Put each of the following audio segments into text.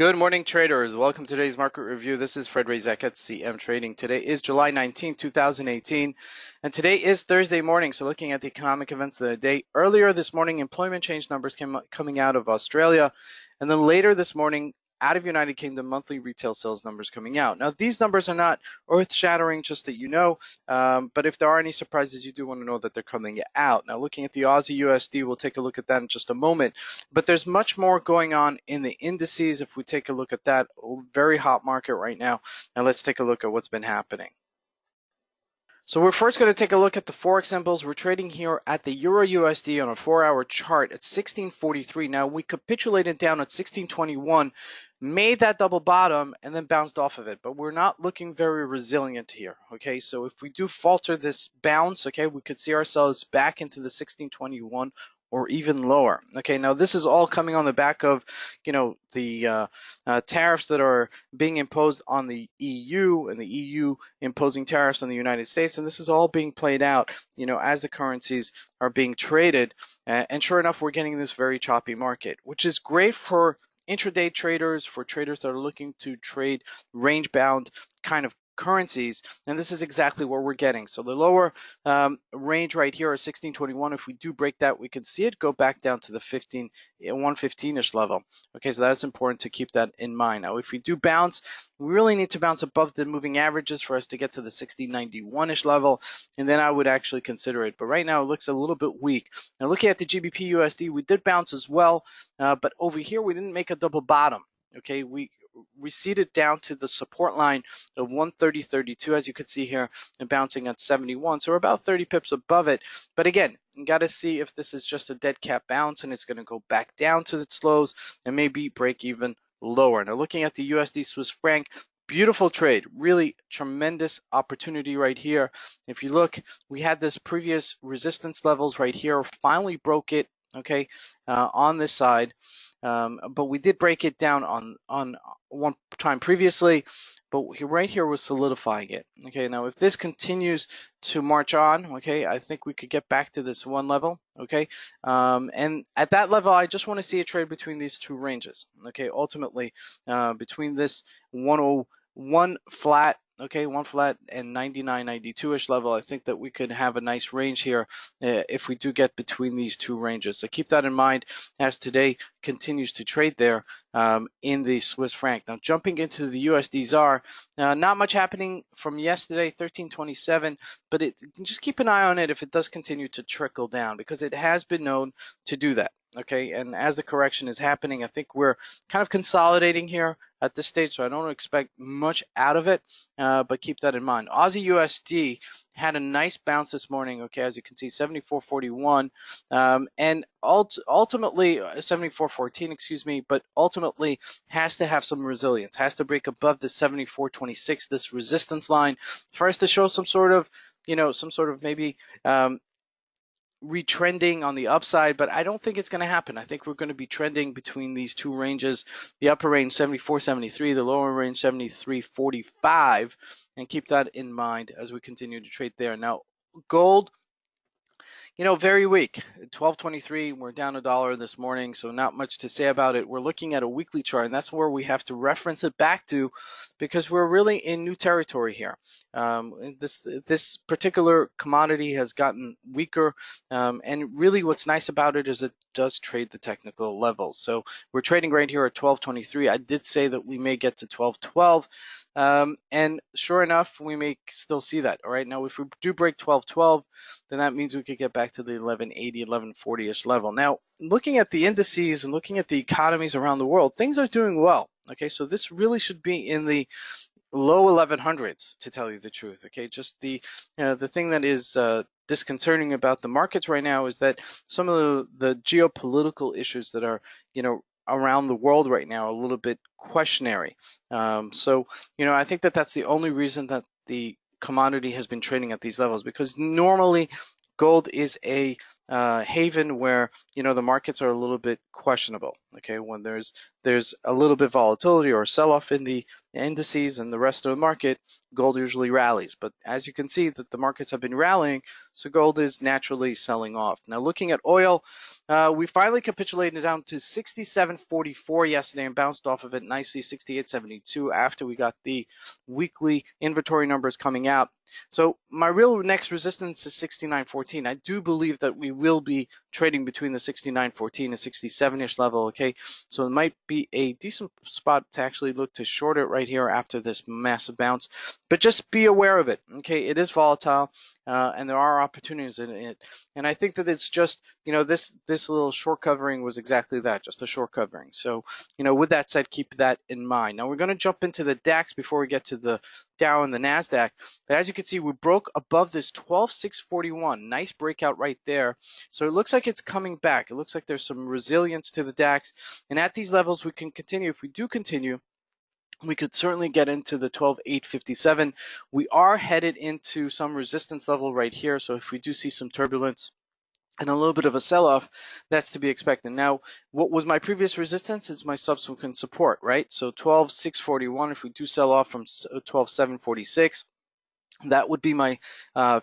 Good morning, traders. Welcome to today's market review. This is Fred Razek at CMTrading. Today is July 19, 2018, and today is Thursday morning. So looking at the economic events of the day, earlier this morning, employment change numbers coming out of Australia, and then later this morning, out of United Kingdom, monthly retail sales numbers coming out. Now, these numbers are not earth-shattering, just that you know, but if there are any surprises, you do want to know that they're coming out. Now, looking at the Aussie USD, we'll take a look at that in just a moment, but there's much more going on in the indices. If we take a look at that, very hot market right now. Now, let's take a look at what's been happening. So we're first going to take a look at the Forex symbols. We're trading here at the EURUSD on a 4-hour chart at 1643. Now we capitulated down at 1621, made that double bottom, and then bounced off of it. But we're not looking very resilient here. Okay, so if we do falter this bounce, okay, we could see ourselves back into the 1621 or even lower. Okay, now this is all coming on the back of, the tariffs that are being imposed on the EU, and the EU imposing tariffs on the United States, and this is all being played out, as the currencies are being traded. And sure enough, we're getting this very choppy market, which is great for intraday traders, for traders that are looking to trade range-bound kind of currencies, and this is exactly what we're getting. So the lower range right here is 1621. If we do break that, we can see it go back down to the 115-ish level. Okay, so that's important to keep that in mind. Now, if we do bounce, we really need to bounce above the moving averages for us to get to the 1691-ish level, and then I would actually consider it. But right now, it looks a little bit weak. Now, looking at the GBPUSD, we did bounce as well, but over here, we didn't make a double bottom. Okay, we receded down to the support line of 130.32, as you can see here, and bouncing at 71. So we're about 30 pips above it. But again, you got to see if this is just a dead cat bounce and it's going to go back down to its lows and maybe break even lower. Now, looking at the USD Swiss franc, beautiful trade, really tremendous opportunity right here. If you look, we had this previous resistance levels right here, finally broke it, okay, on this side. But we did break it down on one time previously, but right here was solidifying it. Okay, now if this continues to march on, okay, I think we could get back to this one level. Okay, and at that level, I just want to see a trade between these two ranges. Okay, ultimately, between this 101 flat, okay, 1 flat and 99.92-ish level, I think that we could have a nice range here if we do get between these two ranges. So keep that in mind as today continues to trade there in the Swiss franc. Now, jumping into the USD ZAR, not much happening from yesterday, 1327, but just keep an eye on it if it does continue to trickle down, because it has been known to do that. Okay, and as the correction is happening, I think we're kind of consolidating here at this stage, so I don't expect much out of it, but keep that in mind. Aussie USD had a nice bounce this morning, okay, as you can see, 74.41, and ultimately 74.14, excuse me, but ultimately has to have some resilience, has to break above the 74.26, this resistance line, for us to show some sort of, maybe retrending on the upside, but I don't think it's going to happen. I think we're going to be trending between these two ranges, the upper range 74.73, the lower range 73.45, and keep that in mind as we continue to trade there. Now, gold, very weak. 12.23, we're down $1 this morning, so not much to say about it. We're looking at a weekly chart, and that's where we have to reference it back to, because we're really in new territory here. This particular commodity has gotten weaker, and really what's nice about it is it does trade the technical levels. So we're trading right here at 12.23. I did say that we may get to 12.12. And sure enough, we may still see that. All right, now if we do break 12.12, then that means we could get back to the 11.80, 11.40-ish level. Now, looking at the indices and looking at the economies around the world, things are doing well. Okay, so this really should be in the low 1100s, to tell you the truth. Okay, just the thing that is disconcerting about the markets right now is that some of the geopolitical issues that are around the world right now are a little bit questionary. So I think that that's the only reason that the commodity has been trading at these levels, because normally gold is a haven where the markets are a little bit questionable. Okay, when there's a little bit volatility or sell-off in the indices and the rest of the market, gold usually rallies. But as you can see that the markets have been rallying, so gold is naturally selling off. Now looking at oil, we finally capitulated down to 67.44 yesterday and bounced off of it nicely, 68.72 after we got the weekly inventory numbers coming out. So my real next resistance is 69.14. I do believe that we will be trading between the 69.14 and 67-ish level, okay? So it might be a decent spot to actually look to short it right here after this massive bounce. But just be aware of it, okay? It is volatile, and there are opportunities in it. And I think that it's just, you know, this little short covering was exactly that, just a short covering. So, you know, with that said, keep that in mind. Now we're going to jump into the DAX before we get to the Dow and the Nasdaq. But as you can see, we broke above this 12,641. Nice breakout right there. So it looks like it's coming back. It looks like there's some resilience to the DAX. And at these levels, we can continue. If we do continue, we could certainly get into the 12,857. We are headed into some resistance level right here. So if we do see some turbulence and a little bit of a sell-off, that's to be expected. Now, what was my previous resistance is my subsequent support, right? So 12,641, if we do sell off from 12,746, that would be my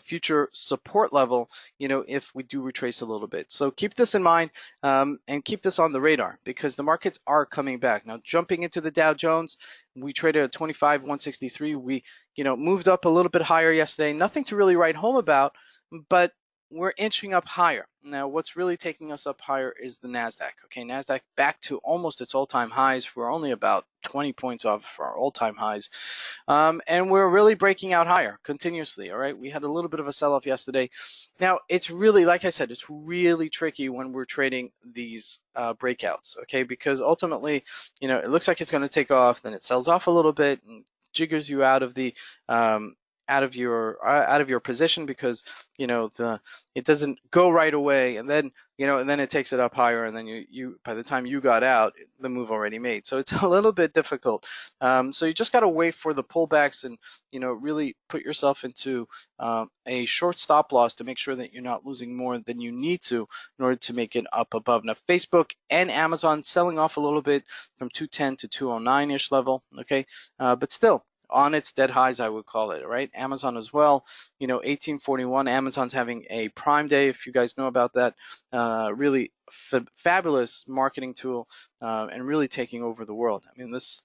future support level, you know, if we do retrace a little bit. So keep this in mind, and keep this on the radar because the markets are coming back. Now, jumping into the Dow Jones, we traded at 25,163. We, you know, moved up a little bit higher yesterday. Nothing to really write home about, but we're inching up higher. Now, what's really taking us up higher is the Nasdaq. Okay, Nasdaq back to almost its all-time highs. We're only about 20 points off for our all-time highs. And we're really breaking out higher continuously, all right? We had a little bit of a sell-off yesterday. Now, it's really, like I said, it's really tricky when we're trading these breakouts, okay? Because ultimately, you know, it looks like it's going to take off, then it sells off a little bit and jiggers you out of the out of your position because, you know, it doesn't go right away, and then, you know, and then it takes it up higher, and then you by the time you got out, the move already made. So it's a little bit difficult. So you just got to wait for the pullbacks and, you know, really put yourself into a short stop loss to make sure that you're not losing more than you need to in order to make it up above. Now, Facebook and Amazon selling off a little bit from 210 to 209-ish level, okay, but still on its dead highs, I would call it, right? Amazon as well, you know, 1841. Amazon's having a Prime Day, if you guys know about that. Really fabulous marketing tool, and really taking over the world. I mean, this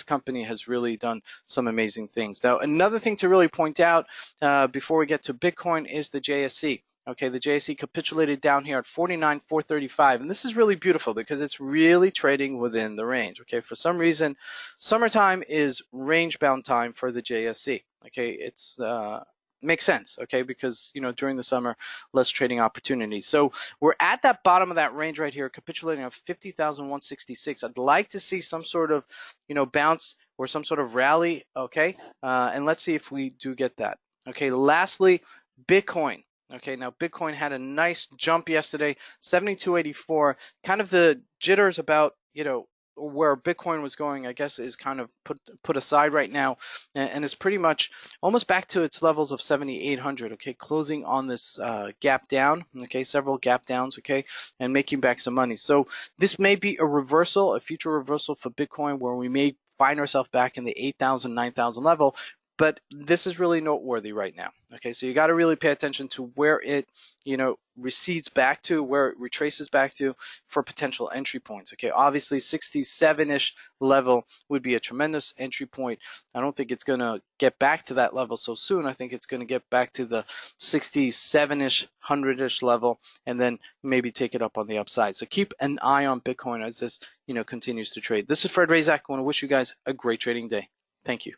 company has really done some amazing things. Now, another thing to really point out before we get to Bitcoin is the JSC. Okay, the JSE capitulated down here at 49,435, and this is really beautiful because it's really trading within the range. Okay, for some reason, summertime is range-bound time for the JSE. Okay, it's makes sense. Okay, because, you know, during the summer, less trading opportunities. So we're at that bottom of that range right here, capitulating at 50,166. I'd like to see some sort of, you know, bounce or some sort of rally. Okay, and let's see if we do get that. Okay, lastly, Bitcoin. Okay, now Bitcoin had a nice jump yesterday, 72.84. Kind of the jitters about, you know, where Bitcoin was going, I guess, is kind of put aside right now, and it's pretty much almost back to its levels of 7,800. Okay, closing on this gap down. Okay, several gap downs. Okay, and making back some money. So this may be a reversal, a future reversal for Bitcoin, where we may find ourselves back in the 8,000, 9,000 level. But this is really noteworthy right now. Okay, so you got to really pay attention to where it, you know, recedes back to, where it retraces back to for potential entry points. Okay, obviously 67-ish level would be a tremendous entry point. I don't think it's going to get back to that level so soon. I think it's going to get back to the 67-ish, 100-ish level, and then maybe take it up on the upside. So keep an eye on Bitcoin as this, you know, continues to trade. This is Fred Razak. I want to wish you guys a great trading day. Thank you.